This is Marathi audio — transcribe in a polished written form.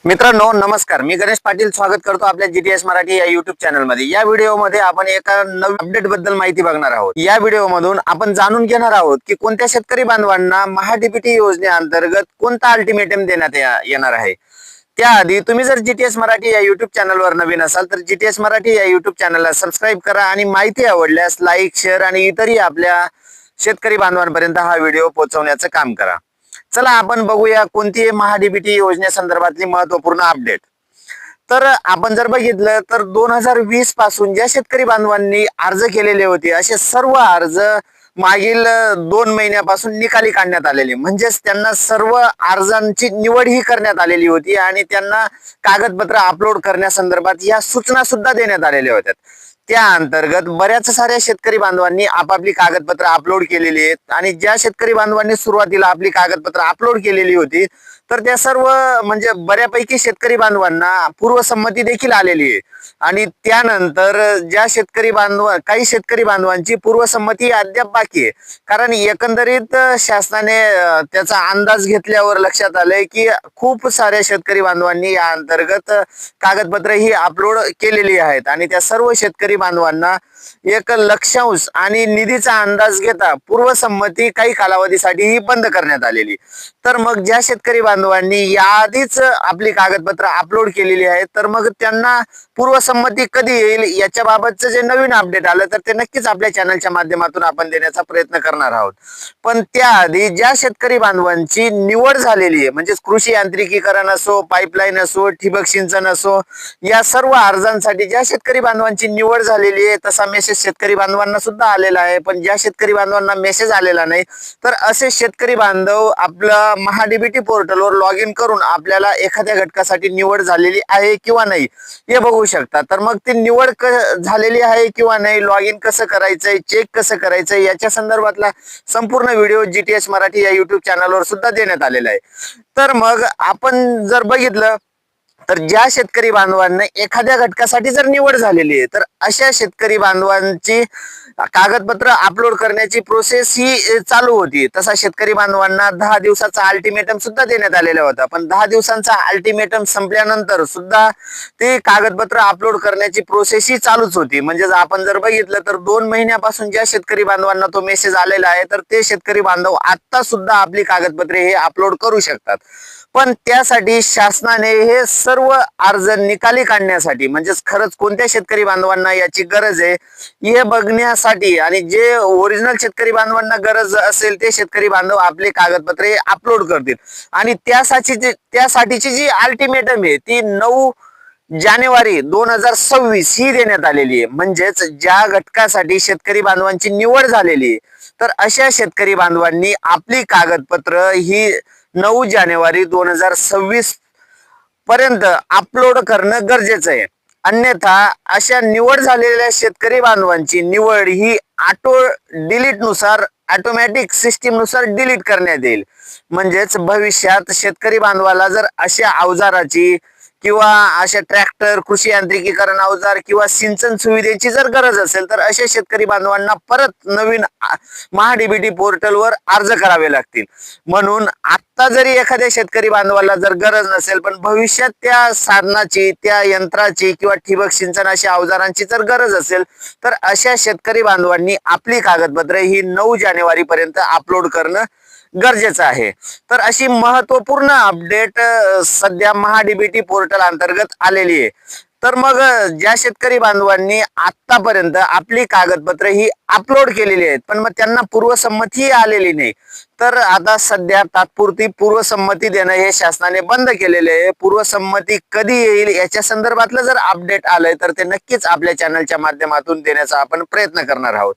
मित्रांनो नमस्कार, मी गणेश पाटील स्वागत करतो आपल्या जीटीएस मराठी या युट्यूब चॅनल मध्ये। या व्हिडिओ मध्ये आपण एका नवीन अपडेट बद्दल माहिती बघणार आहोत। या व्हिडिओ मधून आपण जाणून घेणार आहोत की कोणत्या शेतकरी बांधवांना महाडीबीटी योजनेअंतर्गत कोणता अल्टिमेटम देण्यात येणार आहे। त्याआधी तुम्ही जर जीटीएस मराठी या युट्यूब चॅनलवर नवीन असाल तर जीटीएस मराठी या युट्यूब चॅनलला सबस्क्राईब करा आणि माहिती आवडल्यास लाईक, शेअर आणि इतरही आपल्या शेतकरी बांधवांपर्यंत हा व्हिडिओ पोहोचवण्याचं काम करा। चला आपण बघूया कोणती आहे महाडीबीटी योजनेसंदर्भातली महत्त्वपूर्ण अपडेट। तर आपण जर बघितलं तर 2020 पासून ज्या शेतकरी बांधवांनी अर्ज केलेले होते असे सर्व अर्ज मागील 2 महिन्यापासून निकाली काढण्यात आलेले, म्हणजेच त्यांना सर्व अर्जांची निवड ही करण्यात आलेली होती आणि त्यांना कागदपत्र अपलोड करण्यासंदर्भात या सूचना सुद्धा देण्यात आलेल्या होत्या। त्या अंतर्गत बऱ्याच साऱ्या शेतकरी बांधवांनी आपापली कागदपत्र अपलोड केलेली आहेत आणि ज्या शेतकरी बांधवांनी सुरुवातीला आपली कागदपत्र अपलोड केलेली होती तर त्या सर्व म्हणजे बऱ्यापैकी शेतकरी बांधवांना पूर्वसंमती देखील आलेली आहे आणि त्यानंतर ज्या काही शेतकरी बांधवांची पूर्वसंमती अद्याप बाकी आहे। कारण एकंदरीत शासनाने त्याचा अंदाज घेतल्यावर लक्षात आलंय की खूप साऱ्या शेतकरी बांधवांनी या अंतर्गत कागदपत्र ही अपलोड केलेली आहेत आणि त्या सर्व शेतकरी बांधवांना एक लक्षांश आणि निधीचा अंदाज घेता पूर्वसंमती काही कालावधीसाठी ही बंद करण्यात आलेली। तर मग ज्या शेतकरी बांधवांनी याआधीच आपली कागदपत्र अपलोड केलेली आहेत तर मग त्यांना पूर्वसंमती कधी येईल याच्या बाबतचं जे नवीन अपडेट आलं तर ते नक्कीच आपल्या चॅनलच्या माध्यमातून आपण देण्याचा प्रयत्न करणार आहोत। पण त्याआधी ज्या शेतकरी बांधवांची निवड झालेली आहे म्हणजे कृषी यांत्रिकीकरण असो, पाईपलाईन असो, ठिबक सिंचन असो, या सर्व अर्जांसाठी ज्या शेतकरी बांधवांची निवड झालेली आहे तसा मेसेज शेतकरी बांधवांना सुद्धा आलेला आहे। पण ज्या शेतकरी बांधवांना मेसेज आलेला नाही तर असे शेतकरी बांधव आपलं महाडीबीटी पोर्टलवर लॉग इन करून आपल्याला एखाद्या घटकासाठी निवड झालेली आहे किंवा नाही हे बघू शकता। तर मग ती निवड झालेली आहे किंवा नाही, लॉग इन कसं करायचंय, चेक कसं करायचंय याच्या संदर्भातला संपूर्ण व्हिडिओ जीटीएस मराठी या युट्यूब चॅनलवर सुद्धा देण्यात आलेला आहे। तर मग आपण जर बघितलं तर ज्या शेतकरी बांधवांना एखाद्या घटकासाठी जर निवड झालेली आहे तर अशा शेतकरी बांधवांची कागदपत्र अपलोड करण्याची प्रोसेस ही चालू होती। तसा शेतकरी बांधवांना 10 दिवसाचा अल्टिमेटम सुद्धा देण्यात आलेला होता, पण 10 दिवसांचा अल्टिमेटम संपल्यानंतर सुद्धा ते कागदपत्र अपलोड करण्याची प्रोसेस ही चालूच होती। म्हणजे आपण जर बघितलं तर 2 महिन्यापासून ज्या शेतकरी बांधवांना तो मेसेज आलेला आहे तर ते शेतकरी बांधव आता सुद्धा आपली कागदपत्रे हे अपलोड करू शकतात। पण त्यासाठी शासनाने हे सर्व अर्ज निकाली काढण्यासाठी म्हणजेच खरंच कोणत्या शेतकरी बांधवांना याची गरज आहे हे बघण्यासाठी आणि जे ओरिजिनल शेतकरी बांधवांना गरज असेल ते शेतकरी बांधव आपले कागदपत्रे अपलोड करतील आणि त्यासाठीची जी अल्टिमेटम आहे ती 9 जानेवारी 2026 ही देण्यात आलेली आहे। म्हणजेच ज्या घटकासाठी शेतकरी बांधवांची निवड झालेली आहे तर अशा शेतकरी बांधवांनी आपली कागदपत्र ही 9 जानेवारी 2026 पर्यंत अपलोड करणं गरजेचं आहे। अन्यथा अशा निवड झालेल्या शेतकरी बांधवांची निवड ही ऑटोमॅटिक सिस्टीम नुसार डिलीट करण्यात येईल। म्हणजेच भविष्यात शेतकरी बांधवाला जर अशा अवजाराची किंवा अशा ट्रॅक्टर, कृषी यांत्रिकीकरण अवजार किंवा सिंचन सुविधेची जर गरज असेल तर अशा शेतकरी बांधवांना परत नवीन महाडीबीटी पोर्टलवर अर्ज करावे लागतील। म्हणून आता जरी एखाद्या शेतकरी बांधवाला जर गरज नसेल पण भविष्यात त्या साधनाची, त्या यंत्राची किंवा ठिबक सिंचन अशा अवजारांची जर गरज असेल तर अशा शेतकरी बांधवांनी आपली कागदपत्रे ही 9 जानेवारी पर्यंत अपलोड करणं गरजेचं आहे। तर अशी महत्वपूर्ण अपडेट सध्या महाडीबीटी पोर्टल अंतर्गत आलेली आहे। तर मग ज्या शेतकरी बांधवांनी आतापर्यंत आपली कागदपत्रे ही अपलोड केलेली आहेत पण मग त्यांना पूर्वसंमती आलेली नाही तर आता सध्या तात्पुरती पूर्वसंमती देणं हे शासनाने बंद केलेले आहे। पूर्वसंमती कधी येईल याच्या संदर्भातलं जर अपडेट आलंय तर ते नक्कीच आपल्या चॅनलच्या माध्यमातून देण्याचा आपण प्रयत्न करणार आहोत।